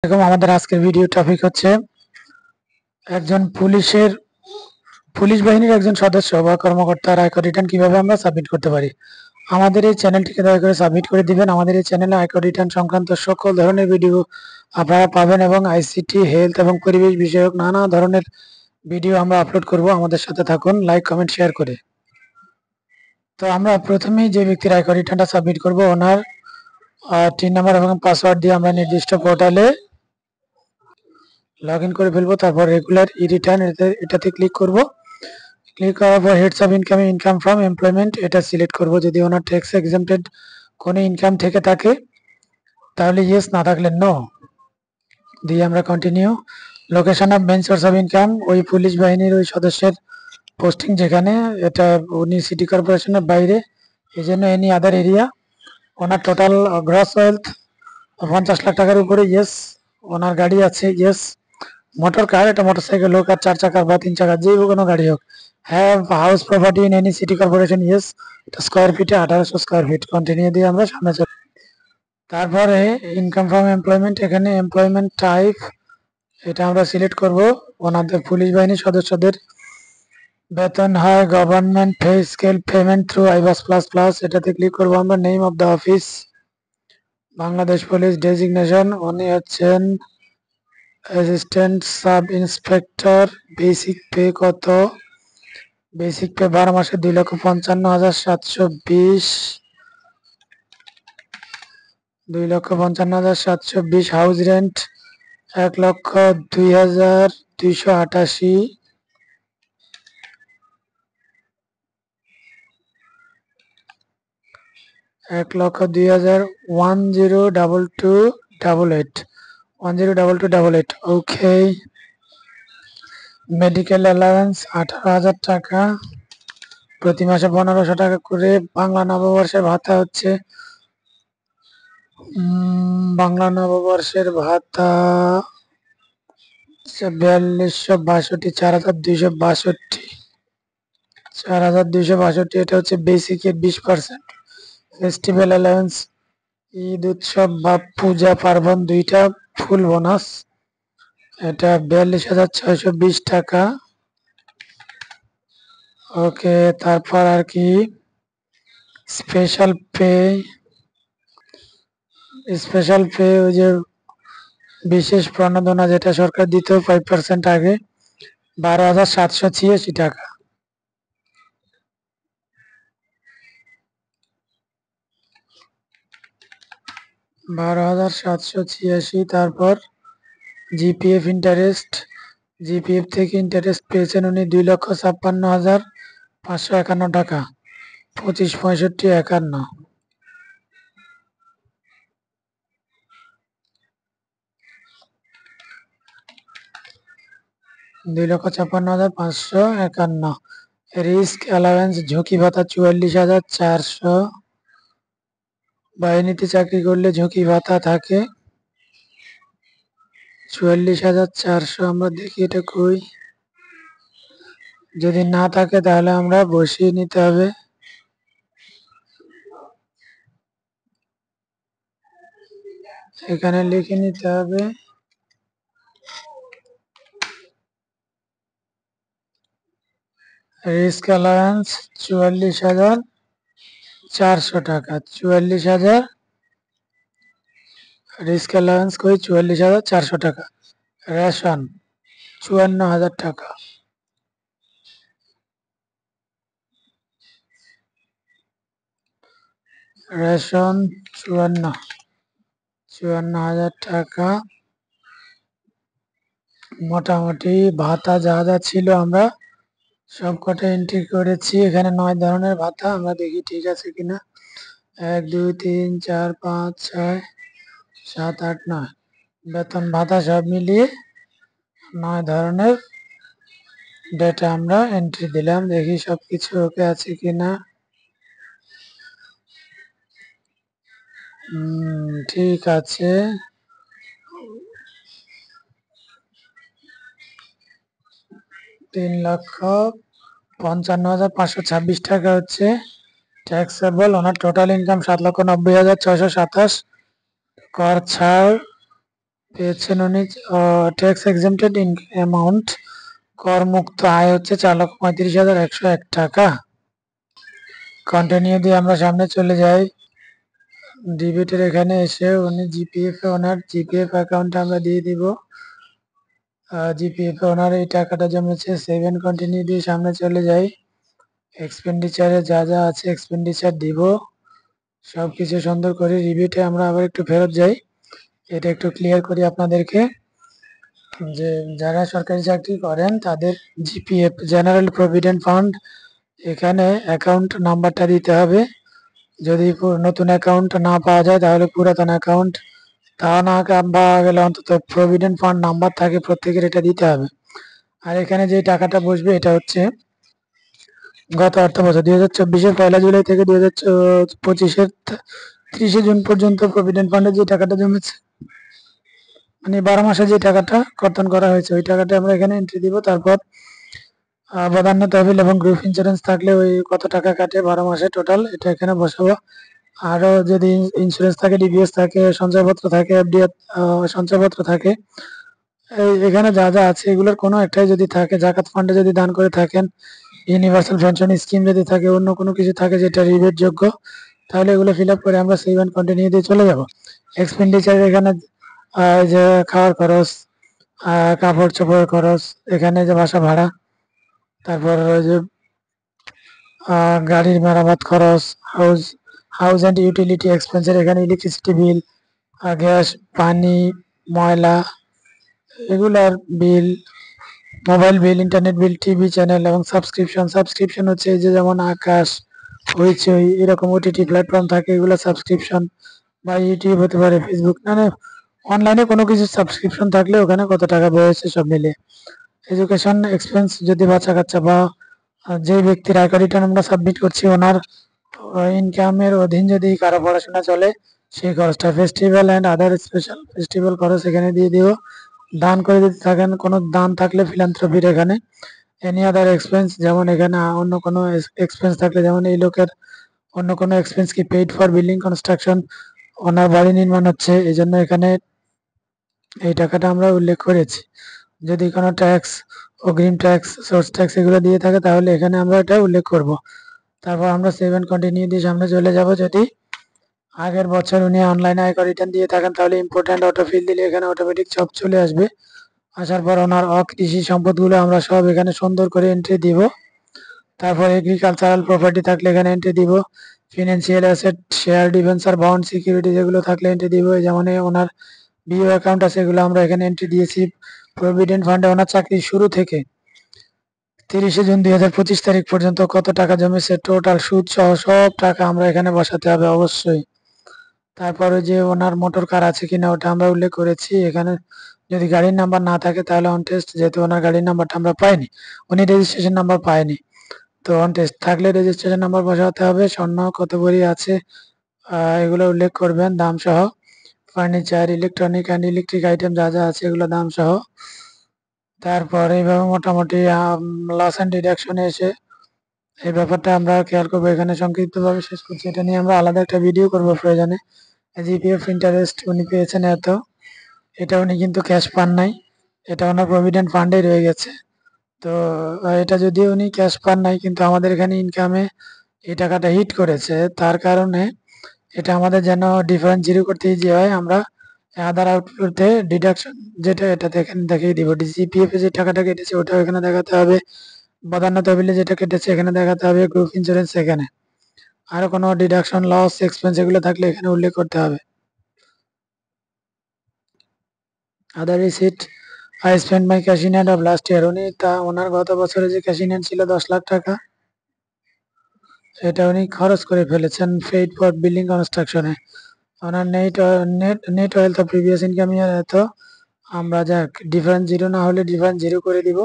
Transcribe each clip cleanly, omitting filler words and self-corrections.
এরকম আমাদের আজকের ভিডিও টপিক হচ্ছে একজন পুলিশ বাহিনীর একজন সদস্য বা কর্মকর্তার আয়কর রিটার্ন কিভাবে আমরা সাবমিট করতে পারি। আমাদের এই চ্যানেলটিকে দয়া করে সাবমিট করে দিবেন। আমাদের এই চ্যানেলে আয়কর রিটার্ন সংক্রান্ত সকল ধরনের ভিডিও আপনারা পাবেন এবং আইসিটি, হেলথ এবং পরিবেশ বিষয়ক নানা ধরনের ভিডিও আমরা আপলোড করব। আমাদের সাথে থাকুন, লাইক, কমেন্ট, শেয়ার করে। তো আমরা প্রথমেই যে ব্যক্তির আয়কর রিটার্নটা সাবমিট করব ওনার টিন নাম্বার এবং পাসওয়ার্ড দিয়ে আমরা নির্দিষ্ট পোর্টালে লগ ইন করে ফেলবো। তারপর রেগুলার ই রিটার্ন এটাতে ক্লিক করব। ক্লিক করার পর heads of income, income from employment এটা সিলেক্ট করব। যদি ওনার ট্যাক্স এক্সেম্পটেড কোনো ইনকাম থেকে থাকে তাহলে ইয়েস, না থাকলে নো দিয়ে আমরা continue. Location of main source of income ওই পুলিশ বাহিনীর ওই সদস্যের পোস্টিং যেখানে, এটা উনি সিটি কর্পোরেশনের বাইরে, এই জন্য এনি আদার এরিয়া। ওনার টোটাল গ্রস ওয়েলথ 50 লাখ টাকার উপরে, ইয়েস। ওনার গাড়ি আছে, ইয়েস। মোটর কার, এটা মোটরসাইকেল হোক আর 4 চাকার বা 3 চাকার যে কোনো গাড়ি হোক। Have house property in any city corporation, yes. এটা স্কোয়ার ফিটে 1800 স্কোয়ার ফিট। কন্টিনিউ দিয়ে আমরা সামনে চলি। তারপরে ইনকাম ফ্রম এমপ্লয়মেন্ট, এখানে এমপ্লয়মেন্ট টাইপ এটা আমরা সিলেক্ট করব। ওনাদের পুলিশ বাহিনীর সদস্যদের বেতন হয় government pay scale payment through আইবাস plus plus, এটাতে ক্লিক করবো আমরা। Name of the office Bangladesh police, designation উনি হচ্ছেন assistant sub inspector. Basic pay কত? বেসিক পে 12 মাসে 2,55,720, 2,55,720। House rent 1,02,288, 1,02,000, 102288, 102288। ওকে। মেডিকেল অ্যালাউন্স 18,000 টাকা, প্রতি মাসে 1500 টাকা করে। বাংলা নববর্ষের ভাতা হচ্ছে বাংলা নববর্ষের ভাতা 4262, 4262, 4262। এটা হচ্ছে বেসিকের 20%। ফেস্টিভ্যাল অ্যালাউন্স, ঈদ উৎসব বা পূজা পার্বণ দুইটা ফুল বোনাস, এটা 42,620 টাকা। ওকে। তারপর আর কি স্পেশাল পে, ওই যে বিশেষ প্রণোদনা যেটা সরকার দিত 5% আগে, 12,786 টাকা। তারপর জিপিএফ ইন্টারেস্ট, জিপিএফ থেকে ইন্টারেস্ট পেয়েছেন উনি 2,56,551 টাকা, 256551। 2,56,551। রিস্ক অ্যালাওয়েন্স ঝুঁকি ভাতা 44,400, বাহিনীতে চাকরি করলে ঝুঁকি ভাতা থাকে 44,400। আমরা দেখি এটা কই, যদি না থাকে তাহলে আমরা বসিয়ে নিতে হবে। এখানে লিখে নিতে হবে রিস্ক অ্যালাউন্স 44,400 টাকা। 44,000 রিস্ক অ্যালাউন্স কই, 44,400 টাকা। রেশন 54,000 টাকা। রেশন 54,000 টাকা। মোটামুটি ভাতা যা যা ছিল আমরা সবকটা এন্ট্রি করেছি। এখানে 9 ধরনের ভাতা, আমরা দেখি ঠিক আছে কিনা। 1 2 3 4 5 6 7 8 9 বেতন ভাতা সব মিলিয়ে 9 ধরনের ডেটা আমরা এন্ট্রি দিলাম। দেখি সবকিছু ওকে আছে কিনা। ঠিক আছে। 3,55,526 টাকা হচ্ছে ট্যাক্সেবল। ওনার টোটাল ইনকাম 7,90,627, কর ছাড় পেয়েছেন উনি ট্যাক্স এক্সেমটেড ইন অ্যামাউন্ট, করমুক্ত আয় হচ্ছে 4,35,101 টাকা। কন্টিনিউ দিয়ে আমরা সামনে চলে যাই। ডিবিটের এখানে এসে উনি জিপিএফ ওনার জিপিএফ অ্যাকাউন্টে আমরা দিয়ে দিব। জিপিএফ ওনার এই টাকাটা জমেছে। সেভেন কন্টিনিউ দিয়ে সামনে চলে যাই। এক্সপেন্ডিচারে যা যা আছে এক্সপেন্ডিচার দিব, সবকিছু সুন্দর করে রিভিউতে আমরা আবার একটু ফেরত যাই। এটা একটু ক্লিয়ার করি আপনাদেরকে যে যারা সরকারি চাকরি করেন তাদের জিপিএফ জেনারেল প্রভিডেন্ট ফান্ড, এখানে অ্যাকাউন্ট নাম্বারটা দিতে হবে। যদি নতুন অ্যাকাউন্ট না পাওয়া যায় তাহলে পুরাতন অ্যাকাউন্ট, তা না পাওয়া গেলে অন্তত প্রভিডেন্ট ফান্ড নাম্বার থাকে প্রত্যেকের, এটা দিতে হবে। আর এখানে যে টাকাটা বসবে এটা হচ্ছে গত অর্থ বছর 2024-এর 1 জুলাই থেকে 2025-এর 30 জুন পর্যন্ত প্রভিডেন্ট ফান্ডে যে টাকাটা জমেছে, মানে 12 মাসে যে টাকাটা কর্তন করা হয়েছে ওই টাকাটা আমরা এখানে এন্ট্রি দিব। তারপর প্রাধান্য তহবিল এবং গ্রুপ ইন্স্যুরেন্স থাকলে ওই কত টাকা কাটে 12 মাসে টোটাল, এটা এখানে বসাবো। আরো যদি ইন্স্যুরেন্স থাকে, ডিবিএস থাকে, সঞ্চয়পত্র থাকে, এফডি সঞ্চয়পত্র থাকে, এখানে যা যা আছে এগুলোর কোনো একটাই যদি থাকে, জাকাত ফান্ডে যদি দান করে থাকেন, ইউনিভার্সাল পেনশন স্কিম যদি থাকে, অন্য কোনো কিছু থাকে যেটা রিবেট যোগ্য, তাহলে এগুলো ফিল আপ করে আমরা সেভ এন্ড কন্টিনিউ দিয়ে চলে যাব। এক্সপেন্ডিচার এখানে যে খাওয়ার খরচ, কাপড় চোপড়ের খরচ, এখানে যে বাসা ভাড়া, তারপর ওই যে গাড়ির মেরামত খরচ, হাউস অ্যান্ড ইউটিলিটি এক্সপেন্সের এখানে ইলেকট্রিসিটি বিল, গ্যাস, পানি, ময়লা, এগুলার bill, mobile bill, internet bill, TV channel এবং সাবস্ক্রিপশন হচ্ছে এই যে যেমন আকাশ, হইচই, এরকম ওটিটি প্ল্যাটফর্ম থাকে, এগুলো সাবস্ক্রিপশন, বা ইউটিউব হতে পারে, ফেসবুক, মানে অনলাইনে কোনো কিছু সাবস্ক্রিপশন থাকলে ওখানে কত টাকা ব্যয় হয়েছে সব মিলে। এডুকেশন এক্সপেন্স যদি বাচ্চা কাচ্চা বা যে ব্যক্তির আয়কর রিটার্ন আমরা সাবমিট করছি ওনার ইনকামের অধীন যদি কারো পড়াশোনা চলে সেই খরচটা। Festival and other special festival খরচ এখানে দিয়ে দিব। দান করে যদি থাকেন, কোনো দান থাকলে ফিলান্থ্রপির এখানে, এনি আদার এক্সপেন্স, যেমন এখানে অন্য কোনো এক্সপেন্স থাকলে, যেমন এই লোকের অন্য কোনো এক্সপেন্স কি পেইড ফর বিল্ডিং কনস্ট্রাকশন, ওনার বাড়ি নির্মাণ হচ্ছে এই জন্য এখানে এই টাকাটা আমরা উল্লেখ করেছি। যদি কোনো ট্যাক্স, অগ্রিম ট্যাক্স, সোর্স ট্যাক্স এগুলো দিয়ে থাকে তাহলে এখানে আমরা এটা উল্লেখ করব। তারপর আমরা সেভ এন্ড কন্টিনিউ দিয়ে সামনে চলে যাব। যদি আগের বছর উনি অনলাইনে আয়কর রিটার্ন দিয়ে থাকেন তাহলে ইম্পর্টেন্ট অটোফিল দিলে এখানে অটোমেটিক সব চলে আসবে। আসার পর ওনার অকৃষি সম্পদগুলো আমরা সব এখানে সুন্দর করে এন্ট্রি দিব। তারপর এগ্রিকালচারাল প্রপার্টি থাকলে এখানে এন্ট্রি দিব। Financial asset, share, debenture, bond, security যেগুলো থাকলে এন্ট্রি দিব। যেমন ওনার বিও অ্যাকাউন্ট আছে এগুলো আমরা এখানে এন্ট্রি দিয়েছি। প্রভিডেন্ট ফান্ডে ওনার চাকরির শুরু থেকে 30 জুন 2025 পর্যন্ত কত টাকা জমেছে টোটাল সুদ সহ সব টাকা আমরা এখানে বসাতে হবে অবশ্যই। তারপরে যে ওনার মোটর কার আছে কিনা ওটা আমরা উল্লেখ করেছি এখানে। যদি গাড়ির নাম্বার না থাকে তাহলে অন টেস্ট, যেহেতু ওনার গাড়ির নাম্বারটা আমরা পাইনি, উনি রেজিস্ট্রেশন নাম্বার পায়নি, তো অন টেস্ট থাকলে রেজিস্ট্রেশন নাম্বার বসাতে হবে। স্বর্ণ কত ভরি আছে এগুলো উল্লেখ করবেন দাম সহ। Furniture, electronic and electric item যা যা আছে এগুলো দাম সহ। তারপর এইভাবে মোটামুটি লস অ্যান্ড ডিডাকশনে এসে এই ব্যাপারটা আমরা খেয়াল করবো। এখানে সংক্ষিপ্তভাবে শেষ করছি, এটা নিয়ে আমরা আলাদা একটা ভিডিও করবো প্রয়োজনে। জিপিএফ ইন্টারেস্ট উনি পেয়েছেন এত, এটা উনি কিন্তু ক্যাশ পান নাই, এটা ওনার প্রভিডেন্ট ফান্ডে রয়ে গেছে। তো এটা যদিও উনি ক্যাশ পান নাই কিন্তু আমাদের এখানে ইনকামে এই টাকাটা হিট করেছে, তার কারণে এটা আমাদের যেন ডিফারেন্স জিরো করতে ইজি হয়, আমরা আদার আউটপুটে ডিডাকশন যেটা এটাতে এখানে দেখিয়ে দিব। জিপিএফ এ যে টাকাটা কেটেছে ওটাও এখানে দেখাতে হবে। প্রাধান্য তহবিলে যেটা কেটেছে এখানে দেখাতে হবে। গ্রুপ ইন্স্যুরেন্স এখানে, আরো কোনো ডিডাকশন, লস, এক্সপেন্স এগুলো থাকলে এখানে উল্লেখ করতে হবে। Other receipt, I spend my cash in hand of last year, উনি তা ওনার গত বছরে যে ক্যাশ ইন হ্যান্ড ছিল 10 লাখ টাকা, এটা উনি খরচ করে ফেলেছেন পেইড ফর বিল্ডিং কনস্ট্রাকশনে। ওনার net wealth of previous income year এত, আমরা যাক ডিফারেন্স জিরো না হলে ডিফারেন্স জিরো করে দিব,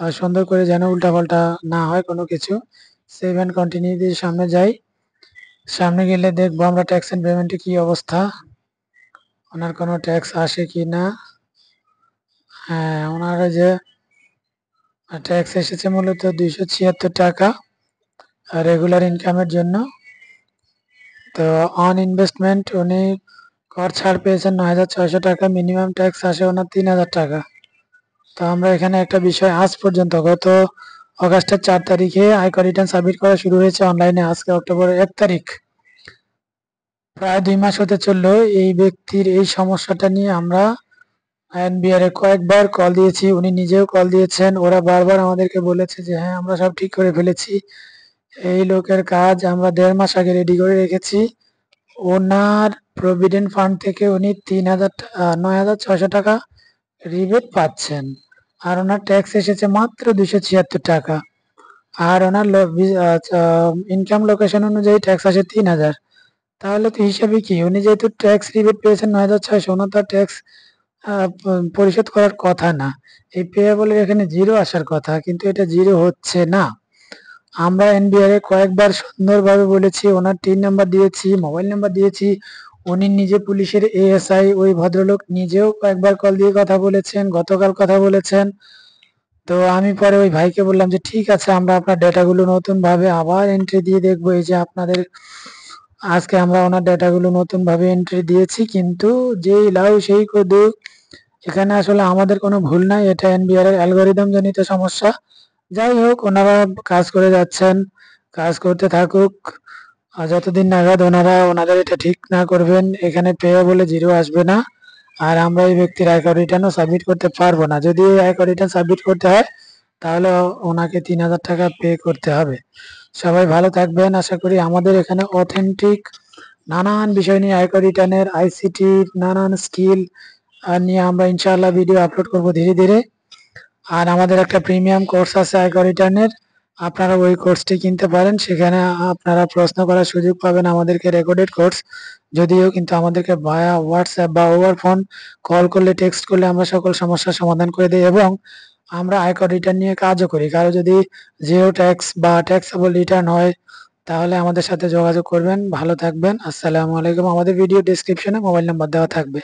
আর সুন্দর করে যেন উল্টাপাল্টা না হয় কোনো কিছু। সেভ এন্ড কন্টিনিউ দিয়ে সামনে যাই। সামনে গেলে দেখবো আমরা ট্যাক্স এন্ড পেমেন্টে কি অবস্থা, ওনার কোনো ট্যাক্স আসে কি না। হ্যাঁ, ওনার যে ট্যাক্স এসেছে মূলত 276 টাকা রেগুলার ইনকামের জন্য। তো অন ইনভেস্টমেন্ট উনি কর ছাড় পেয়েছেন ৯,৬০০ টাকা, মিনিমাম ট্যাক্স আসে ওনার ৩,০০০ টাকা। তো আমরা এখানে একটা বিষয়, আজ পর্যন্ত গত অগাস্টের ৪ তারিখে আয়কর রিটার্ন সাবমিট করা শুরু হয়েছে অনলাইনে, আজকে অক্টোবরের ১ তারিখ, প্রায় ২ মাস হতে চললো। এই ব্যক্তির এই সমস্যাটা নিয়ে আমরা এনবিআর এ কয়েকবার কল দিয়েছি, উনি নিজেও কল দিয়েছেন। ওরা বারবার আমাদেরকে বলেছে যে হ্যাঁ আমরা সব ঠিক করে ফেলেছি। এই লোকের কাজ আমরা ১.৫ মাস আগে রেডি করে রেখেছি। ওনার প্রভিডেন্ট ফান্ড থেকে উনি ৯,৬০০ টাকা রিবেট পাচ্ছেন, আর ওনার ট্যাক্স এসেছে মাত্র ২৭৬ টাকা। আর ওনার ইনকাম লোকেশন অনুযায়ী ট্যাক্স আসে ৩,০০০। তাহলে তো হিসাবে কি, উনি যেহেতু ট্যাক্স রিবেট পেয়েছেন ৯,৬০০, ওনার তো ট্যাক্স পরিশোধ করার কথা না। এই পেয়াবলের এখানে জিরো আসার কথা, কিন্তু এটা জিরো হচ্ছে না। আমরা এনবিআর এ কয়েকবার সুন্দরভাবে বলেছি, ওনার টিন নাম্বার দিয়েছি, মোবাইল নাম্বার দিয়েছি। উনি নিজে পুলিশের এএসআই, ওই ভদ্রলোক নিজেও কয়েকবার কল দিয়ে কথা বলেছেন, গতকাল কথা বলেছেন। তো আমি পরে ওই ভাইকে বললাম যে ঠিক আছে, আমরা আপনার ডেটাগুলো নতুন ভাবে আবার এন্ট্রি দিয়ে দেখবো। এই যে আপনাদের আজকে আমরা ওনার ডেটাগুলো নতুন ভাবে এন্ট্রি দিয়েছি, কিন্তু যেই লাউ সেই কদু, এখানে আসলে আমাদের কোনো ভুল নাই, এটা এনবিআর এর অ্যালগোরিদম জনিত সমস্যা। যাই হোক, ওনারা কাজ করে যাচ্ছেন, কাজ করতে থাকুক। যতদিন নাগাদ ওনারা ওনাদের এটা ঠিক না করবেন, এখানে পেয়েবলে জিরো আসবে না। আর আমরা এই ব্যক্তির আয়কর রিটার্নও সাবমিট করতে পারবো না। যদি এই আয়কর রিটার্ন সাবমিট করতে হয়, তাহলে ওনাকে ৩,০০০ টাকা পে করতে হবে। সবাই ভালো থাকবেন। আশা করি আমাদের এখানে অথেন্টিক নানান বিষয় নিয়ে, আয়কর রিটার্নের, আইসিটি, নানান স্কিল নিয়ে আমরা ইনশাআল্লাহ ভিডিও আপলোড করব ধীরে ধীরে। আর আমাদের একটা প্রিমিয়াম কোর্স আছে আয়কর রিটার্নের, আপনারা ওই কোর্সটি কিনতে পারেন। সেখানে আপনারা প্রশ্ন করার সুযোগ পাবেন, আমাদেরকে রেকর্ডেড কোর্স যদিও, কিন্তু আমাদেরকে ভায়া হোয়াটসঅ্যাপ বা ওভার ফোন কল করলে, টেক্সট করলে আমরা সকল সমস্যার সমাধান করে দিই, এবং আমরা আয়কর রিটার্ন নিয়ে কাজও করি। কারো যদি জিরো ট্যাক্স বা ট্যাক্সেবল রিটার্ন হয়, তাহলে আমাদের সাথে যোগাযোগ করবেন। ভালো থাকবেন। আসসালামু আলাইকুম। আমাদের ভিডিও ডেসক্রিপশনে মোবাইল নাম্বার দেওয়া থাকবে।